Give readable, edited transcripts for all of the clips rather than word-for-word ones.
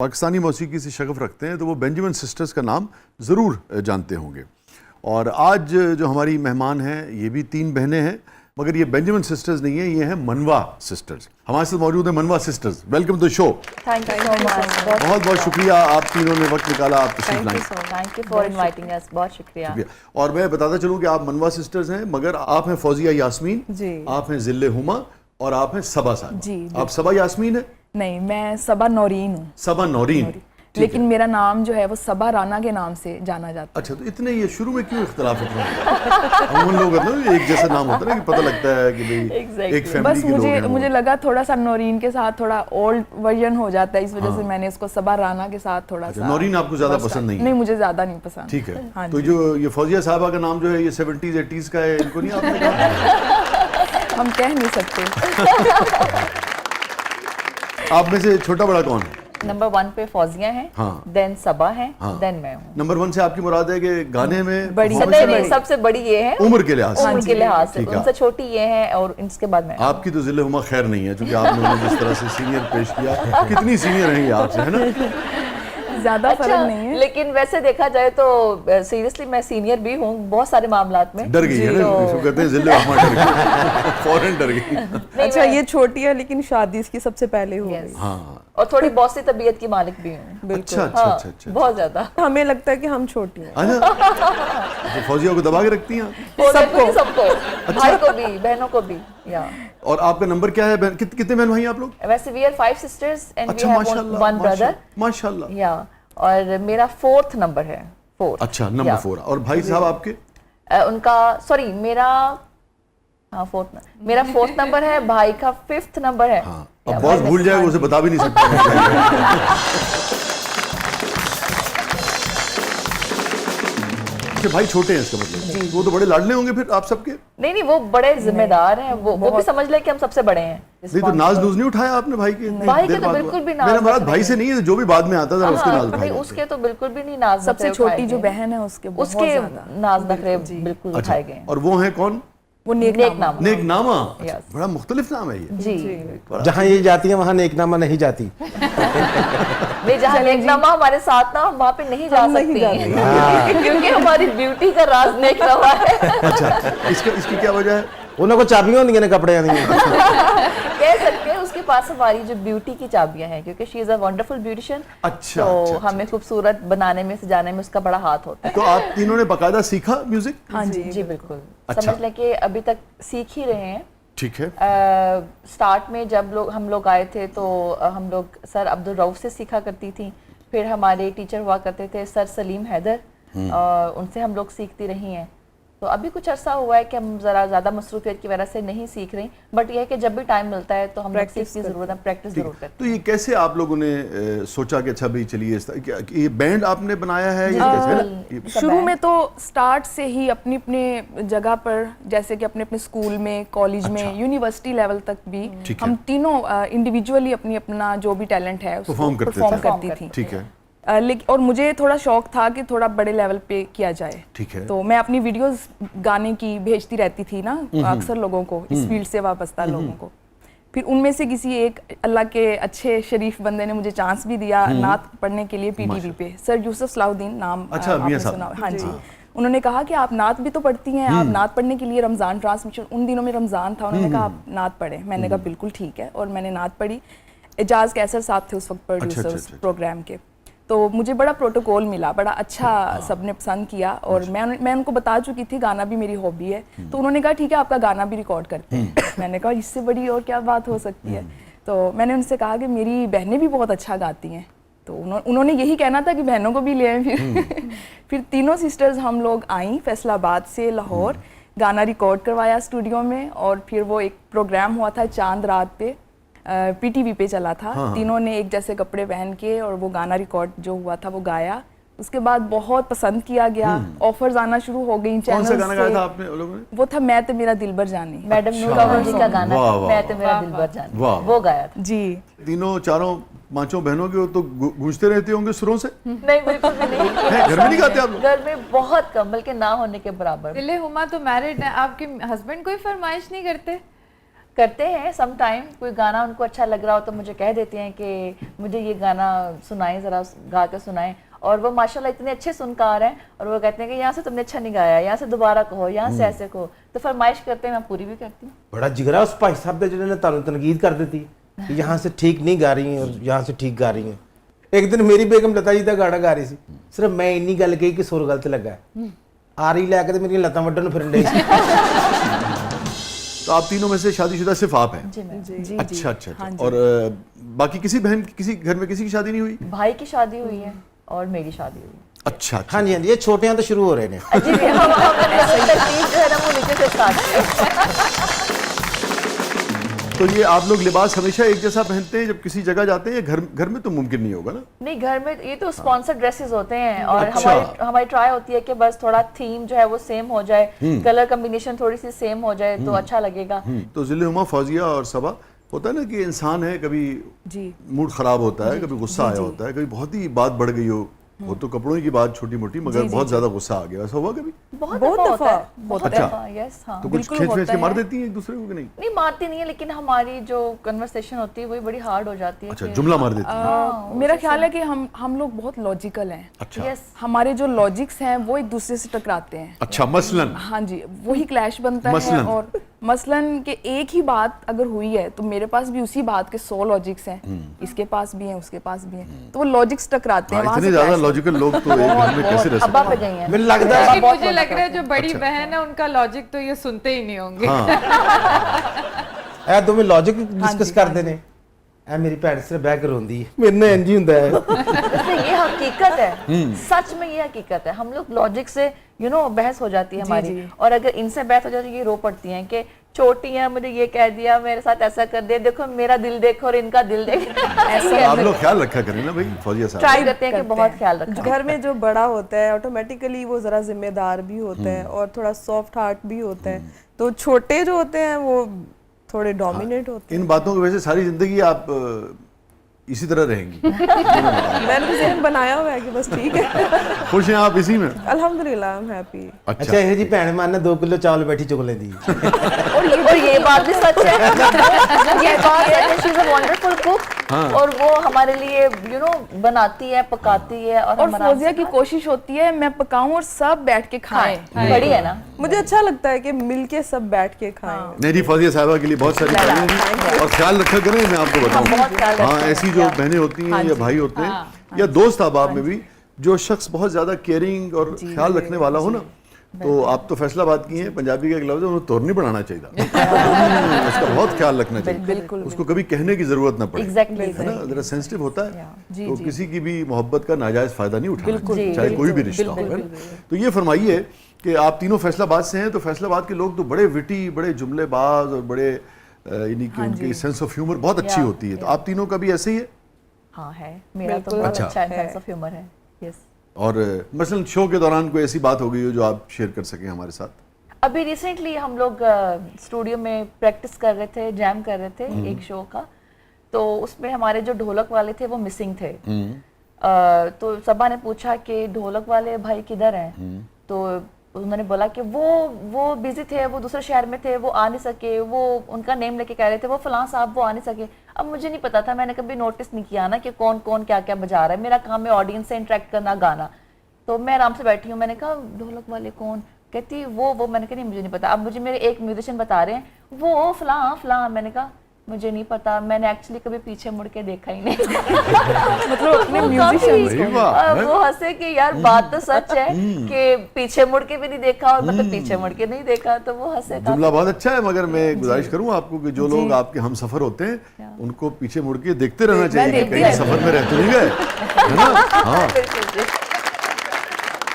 पाकिस्तानी मौसीकी से शगफ रखते हैं तो वो बेंजामिन सिस्टर्स का नाम ज़रूर जानते होंगे। और आज जो हमारी मेहमान हैं ये भी तीन बहनें हैं, मगर ये बेंजामिन सिस्टर्स नहीं है, ये हैं मनवा सिस्टर्स। हमारे साथ मौजूद है Manwa sisters. Welcome to show. Thank you so much. बहुत बहुत शुक्रिया, आप तीनों ने वक्त निकाला, आप तशरीफ लाए। Thank you for inviting us, बहुत शुक्रिया। और मैं बताता चलूँ कि आप मनवा सिस्टर्स हैं, मगर आप हैं फौजिया यास्मीन जी, आप हैं जिल्ले हुमा और आप हैं सबा साहब जी। आप सबा यास्मीन है? नहीं, मैं सबा नौरीन हूँ। सबा नौरीन, लेकिन मेरा नाम जो है वो सबा राना के नाम से जाना जाता है। अच्छा, तो इतने ये शुरू में क्यों इख्तलाफ इतना? हम उन लोग होते हैं एक जैसा नाम होता है ना कि पता लगता है कि भाई एक फैमिली बस के लोग हैं। मुझे लगा थोड़ा सा नौरीन के साथ थोड़ा ओल्ड वर्जन हो जाता है, इस वजह से मैंने इसको सबा राना के साथ थोड़ा सा। नौरीन आपको ज्यादा पसंद नहीं? नहीं, मुझे ज्यादा नहीं पसंद। ठीक है, तो जो ये फौजिया साहबा का नाम जो है ये 70s 80s का है, इनको नहीं आपने कहा? हम कह नहीं सकते। आप में से छोटा बड़ा कौन है? नंबर 1 पे फौजिया है, देन सबा है, देन मैं हूँ। नंबर 1 से आपकी मुराद है कि गाने में बड़ी सबसे बड़ी ये है उम्र के लिहाज से, उम्र के लिहाज से उनसे छोटी ये है और इसके बाद मैं। आपकी तो जिले हुमा खैर नहीं है, क्योंकि आपने उन्हें जिस तरह से सीनियर पेश किया, कितनी सीनियर हैं ये आपसे, है ना? ज्यादा फर्क नहीं है, लेकिन वैसे देखा जाए तो सीरियसली मैं सीनियर भी हूँ बहुत सारे मामलात में। डर गई है ना, इसको कहते हैं जिले हुमा डर गई, फौरन डर गई। अच्छा, ये छोटी है लेकिन शादी इसकी सबसे पहले हो गई। हाँ, और थोड़ी बॉसी तबीयत की मालिक भी हूँ। अच्छा अच्छा अच्छा अच्छा, बहुत ज्यादा। हमें लगता है कि हम छोटी हैं। अच्छा, फौजिया को दबा के रखती हैं सबको, भाई को भी, बहनों को भी। या और आपका नंबर क्या है? कितने बहन भाई आप लोग? वैसे we are 5 sisters and we have 1 brother. माशाल्लाह। या और मेरा 4th नंबर है, 4। अच्छा, नंबर 4। और भाई साहब आपके? उनका सॉरी मेरा 4th नंबर है, भाई का 5th नंबर है। हाँ, अब बॉस भूल जाएगा, उसे बता भी नहीं सकते। भाई छोटे हैं इसका मतलब? वो तो बड़े लाडले होंगे फिर आप सबके? नहीं, वो बड़े जिम्मेदार हैं, वो भी समझ ले कि हम सबसे बड़े हैं। नहीं तो नाज नूज नहीं उठाया आपने भाई के? भाई के तो बिल्कुल भी नाज। मेरा मुराद भाई से नहीं है, जो भी बाद में आता था उसके नाज भाई। उसके तो बिल्कुल भी नहीं नाज। सबसे छोटी जो बहन है उसके नाज नखरे बिल्कुल उठाए गए। और वो है कौन? वो नेकनामा। नेकनामा, बड़ा मुख्तलिफ नाम है ये जी। जहाँ ये जाती है वहाँ नेकनामा नहीं जाती। नहीं, जहाँ नेकनामा हमारे साथ ना, वहाँ पे नहीं जा सकती, क्योंकि हमारी ब्यूटी का राज नेकनामा है। अच्छा, इसकी क्या वजह है? उन लोगों को चाबियां नहीं है, कपड़े नहीं है। कह सकते हैं उसके पास हमारी जो ब्यूटी की चाबियां हैं, क्योंकि she is a wonderful beautician. अच्छा, तो हमें खूबसूरत बनाने में, सजाने में उसका बड़ा हाथ होता है। तो आप तीनों ने बाकायदा सीखा म्यूजिक? हाँ जी बिल्कुल। अच्छा। समझ लें कि अभी तक सीख ही रहे हैं। ठीक है। स्टार्ट में जब हम लोग आए थे तो हम लोग सर अब्दुल रऊफ से सीखा करती थी, फिर हमारे टीचर हुआ करते थे सर सलीम हैदर, उनसे हम लोग सीखती रही हैं। तो अभी कुछ अर्सा हुआ है कि हम जरा ज्यादा मसरूफियत की वजह से नहीं सीख रही, बट यह है कि जब भी टाइम मिलता है तो हम प्रैक्टिस की जरूरत है, प्रैक्टिस जरूर करते हैं। तो ये कैसे आप लोगों ने सोचा कि अच्छा भाई चलिए ये बैंड आपने बनाया है या कैसे? शुरू में तो स्टार्ट से ही अपनी अपने जगह पर, जैसे कि अपने अपने स्कूल में, कॉलेज में, यूनिवर्सिटी लेवल तक भी हम तीनों इंडिविजुअली अपना जो भी टैलेंट है उसको परफॉर्म करती थी। ठीक है। लेकिन और मुझे थोड़ा शौक था कि थोड़ा बड़े लेवल पे किया जाए। ठीक है। तो मैं अपनी वीडियोस गाने की भेजती रहती थी ना अक्सर लोगों को, इस फील्ड से वाबस्ता लोगों को। फिर उनमें से किसी एक अल्लाह के अच्छे शरीफ बंदे ने मुझे चांस भी दिया नात पढ़ने के लिए पीटीवी पे। सर यूसुफ सलाउद्दीन नाम आपने सुना? हाँ जी। उन्होंने कहा कि आप नात भी तो पढ़ती हैं, आप नात पढ़ने के लिए रमज़ान ट्रांसमिशन, उन दिनों में रमज़ान था, उन्होंने कहा आप नात पढ़ें। मैंने कहा बिल्कुल ठीक है, और मैंने नात पढ़ी। एजाज कैसर साहब थे उस वक्त प्रोड्यूसर उस प्रोग्राम के, तो मुझे बड़ा प्रोटोकॉल मिला, बड़ा अच्छा सबने पसंद किया। और मैं उनको बता चुकी थी गाना भी मेरी हॉबी है, तो उन्होंने कहा ठीक है आपका गाना भी रिकॉर्ड करते हैं। मैंने कहा इससे बड़ी और क्या बात हो सकती है। तो मैंने उनसे कहा कि मेरी बहनें भी बहुत अच्छा गाती हैं, तो उन्होंने यही कहना था कि बहनों को भी ले आए। फिर तीनों सिस्टर्स हम लोग आई फैसलाबाद से लाहौर, गाना रिकॉर्ड करवाया स्टूडियो में, और फिर वो एक प्रोग्राम हुआ था चांद रात पे, पीटीवी पे चला था। तीनों ने एक जैसे कपड़े पहन के और वो गाना रिकॉर्ड जो हुआ था वो गाया। उसके बाद बहुत पसंद किया गया, ऑफर्स आना शुरू हो गई चैनल से। कौन सा गाना गाया था आपने लोगों ने? वो था मैं तो मेरा दिलबर जानी, मैडम नूर जी का गाना मैं तो मेरा दिलबर जानी, वो गाया था जी। तीनों चारों पांचों बहनों के तो गूंजते रहते होंगे सुरों से? नहीं बिल्कुल भी नहीं। घर में नहीं गाते आप लोग? घर में बहुत कम, बल्कि ना होने के बराबर। दिले हुमा तो मैरिड है, आपके हस्बैंड कोई फरमाइश नहीं करते? करते हैं सम टाइम, कोई गाना उनको अच्छा लग रहा हो तो मुझे कह देते हैं कि मुझे ये गाना सुनाएं, ज़रा गा कर सुनाएं। और वो माशाल्लाह इतने अच्छे सुनकार हैं और वो कहते हैं कि यहाँ से तुमने अच्छा नहीं गाया, यहाँ से दोबारा कहो, यहाँ से ऐसे कहो, तो फरमाइश करते हैं, मैं पूरी भी करती हूँ। बड़ा जिगरा उस भाई साहब ने जिन्होंने तानु तनकीद कर देती कि यहाँ से ठीक नहीं गा रही हैं और यहाँ से ठीक गा रही हैं। एक दिन मेरी बेगम लता जी का गाना गा रही थी, सिर्फ मैं इन्नी गल कही कि सुर गलत लगा है, आ रही लैके तो मेरी लत्तां वड्डन फिरन डई सी। तो आप तीनों में से शादीशुदा सिर्फ आप हैं? जी मैं जी अच्छा अच्छा अच्छा। और बाकी किसी बहन किसी घर में किसी की शादी नहीं हुई? भाई की शादी हुई है और मेरी शादी हुई है। अच्छा अच्छा। हाँ जी हाँ जी, ये छोटे तो शुरू हो रहे हैं। जी हम तरतीब जो है ना वो नीचे से स्टार्ट किया। तो ये आप लोग लिबास हमेशा एक जैसा पहनते हैं जब किसी जगह जाते हैं? घर में तो मुमकिन नहीं होगा ना? नहीं, घर में ये तो स्पॉन्सर्ड ड्रेसेस होते हैं और अच्छा। हमारी ट्राई होती है कि बस थोड़ा थीम जो है वो सेम हो जाए, कलर कॉम्बिनेशन थोड़ी सी सेम हो जाए तो अच्छा लगेगा। तो जिले-उमा, फौजिया और सबा, होता है ना कि इंसान है, कभी जी मूड खराब होता है, कभी गुस्सा आया होता है, कभी बहुत ही बात बढ़ गई हो तो कपड़ों की बात छोटी मोटी, मगर बहुत ज्यादा गुस्सा आ गया, ऐसा हुआ कभी? बहुत बहुत दफा दफा होता है, बहुत अच्छा। दफा, यस हाँ। तो कुछ बिल्कुल खींच होता के मार है। देती हैं एक दूसरे को कि नहीं? नहीं मारती नहीं है, लेकिन हमारी जो कन्वर्सेशन होती है वही बड़ी हार्ड हो जाती है। अच्छा, जुमला मार देती हैं। मेरा ख्याल है कि हम लोग बहुत लॉजिकल हैं। अच्छा यस हमारे जो लॉजिक्स हैं वो एक दूसरे से टकराते हैं। अच्छा, मसलन हाँ जी, वही क्लैश बनता मसलन? है। और मसलन के एक ही बात अगर हुई है तो मेरे पास भी उसी बात के 100 लॉजिक्स हैं, इसके पास भी हैं, उसके पास भी हैं, तो वो लॉजिक्स टकराते हैं। हाँ, वहाँ इतने से ज्यादा clash लॉजिकल लोग तो एक घर में कैसे रह अब्बा सकते पे गई हैं। मुझे लगता है लेकिन बहुत मुझे लग रहा है जो बड़ी अच्छा। बहन है उनका लॉजिक तो ये सुनते ही नहीं होंगे। ਇਹ ਦੋਵੇਂ ਲੌਜਿਕ ਡਿਸਕਸ ਕਰਦੇ ਨੇ। ਇਹ ਮੇਰੀ ਭੈਣ ਸਿਰ ਬਹਿ ਕੇ ਰੋਂਦੀ ਹੈ, ਮੇਰੇ ਨਾਲ ਇੰਜ ਹੀ ਹੁੰਦਾ ਹੈ। वैसे ये हकीकत है, सच में ये हकीकत है। हम लोग लॉजिक से बहस हो जाती है हमारी, जी। और अगर इनसे बहस हो जाती है ये रो पड़ती हैं कि छोटी हैं, मुझे ये कह दिया, मेरे साथ ऐसा कर दिया, देखो मेरा दिल देखो और इनका दिल देखो। आप लोग ख्याल रखा करें ना भाई फौजिया साहब। ट्राई करते हैं कि बहुत ख्याल रखें। घर में जो बड़ा होता है ऑटोमेटिकली वो ज़रा जिम्मेदार भी होता है और थोड़ा सॉफ्ट हार्ट भी होता है, तो छोटे जो होते हैं वो थोड़े डोमिनेट होते इन बातों की वजह से सारी जिंदगी आप इसी तरह रहेंगी? हैं। मैंने तो ज़हन बनाया हुआ है कि बस ठीक है। खुश हैं आप इसी में? अल्हम्दुलिल्लाह आई एम हैप्पी। ਅੱਛਾ ਇਹ ਜੀ ਭੈਣ ਮਾਨੇ 2 ਕਿਲੋ ਚਾਵਲ ਬੈਠੀ ਚੁਗ ਲੈਂਦੀ ਹੈ। और ये बात भी सच है। ये बात है कि she is a wonderful cook, और वो हमारे लिए बनाती है, पकाती है, और और फौजिया की कोशिश होती है मैं पकाऊं और सब बैठ के खाएं। बड़ी है ना। मुझे अच्छा लगता है कि मिलके सब बैठ के खाएं। नहीं जी, फौजिया साहिबा के लिए बहुत सारी तालियां हैं और ख्याल रखा करें, मैं आपको बहुत ख्याल बताऊं। हाँ, रखते ऐसी जो बहनें होती हैं या भाई होते हैं या दोस्त अहबाब में भी जो शख्स बहुत ज्यादा केयरिंग और ख्याल रखने वाला हो ना, तो आप तो फैसलाबाद की हैं, पंजाबी का एक लफ्ज़ है, उन्हें तोड़ नहीं बढ़ाना चाहिए। उसका बहुत ख्याल रखना चाहिए, उसको कभी कहने की जरूरत ना पड़े, एग्जैक्टली है ना? जरा सेंसिटिव होता है तो किसी की भी मोहब्बत का नाजायज फायदा नहीं उठाना चाहिए, चाहे कोई भी रिश्ता हो, है ना? तो ये फरमाइए कि आप तीनों फैसलाबाद से हैं, तो फैसलाबाद के लोग तो बड़े विटी, बड़े जुमलेबाज और बड़े यानी कि उनकी सेंस ऑफ ह्यूमर बहुत अच्छी होती है, तो आप तीनों का भी ऐसे ही है? हाँ है, मेरा तो बिल्कुल। बहुत अच्छा। अच्छा सेंस ऑफ ह्यूमर है। यस। और मसलन शो के दौरान कोई ऐसी बात हो गई हो जो आप शेयर कर सकें हमारे साथ? अभी रिसेंटली हम लोग स्टूडियो में प्रैक्टिस कर रहे थे, जैम कर रहे थे एक शो का, तो उसमें हमारे जो ढोलक वाले थे वो मिसिंग थे। तो सबा ने पूछा कि ढोलक वाले भाई किधर हैं, तो उन्होंने बोला कि वो बिजी थे, वो दूसरे शहर में थे, वो आ नहीं सके, वो उनका नेम लेके कह रहे थे वो फलां साहब वो आ नहीं सके। अब मुझे नहीं पता था, मैंने कभी नोटिस नहीं किया ना कि कौन कौन क्या क्या बजा रहा है, मेरा काम है ऑडियंस से इंटरेक्ट करना, गाना। तो मैं आराम से बैठी हूँ, मैंने कहा ढोलक वाले कौन, कहती वो मैंने कहा नहीं मुझे नहीं पता। अब मुझे मेरे एक म्यूजिशियन बता रहे हैं वो फलां फलां, मैंने कहा मुझे नहीं पता, मैंने एक्चुअली कभी पीछे मुड़ के देखा ही नहीं। मतलब अपने वो म्यूजिशियंस सही बात है। वो हंसे कि यार बात तो सच है कि पीछे मुड़ के भी नहीं देखा, और मतलब पीछे मुड़ के नहीं देखा, तो वो हंसे काफी। जुमला बहुत अच्छा है, मगर मैं गुजारिश करूं आपको कि जो लोग आपके हम सफर होते हैं उनको पीछे मुड़ के देखते रहना चाहिए कि कहीं सफर में रहते नहीं गए, है ना? हाँ।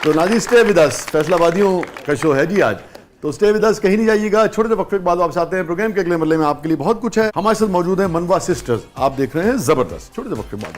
तो नाज़रीन, स्टे विद अस, फैसलाबादियों का शो है जी आज, तो स्टे विद अस, कहीं नहीं जाइएगा। छोटे से वक्फे के बाद वापस आते हैं। प्रोग्राम के अगले मरले में आपके लिए बहुत कुछ है। हमारे साथ मौजूद है मनवा सिस्टर्स, आप देख रहे हैं जबरदस्त। छोटे से वक्फे के बाद।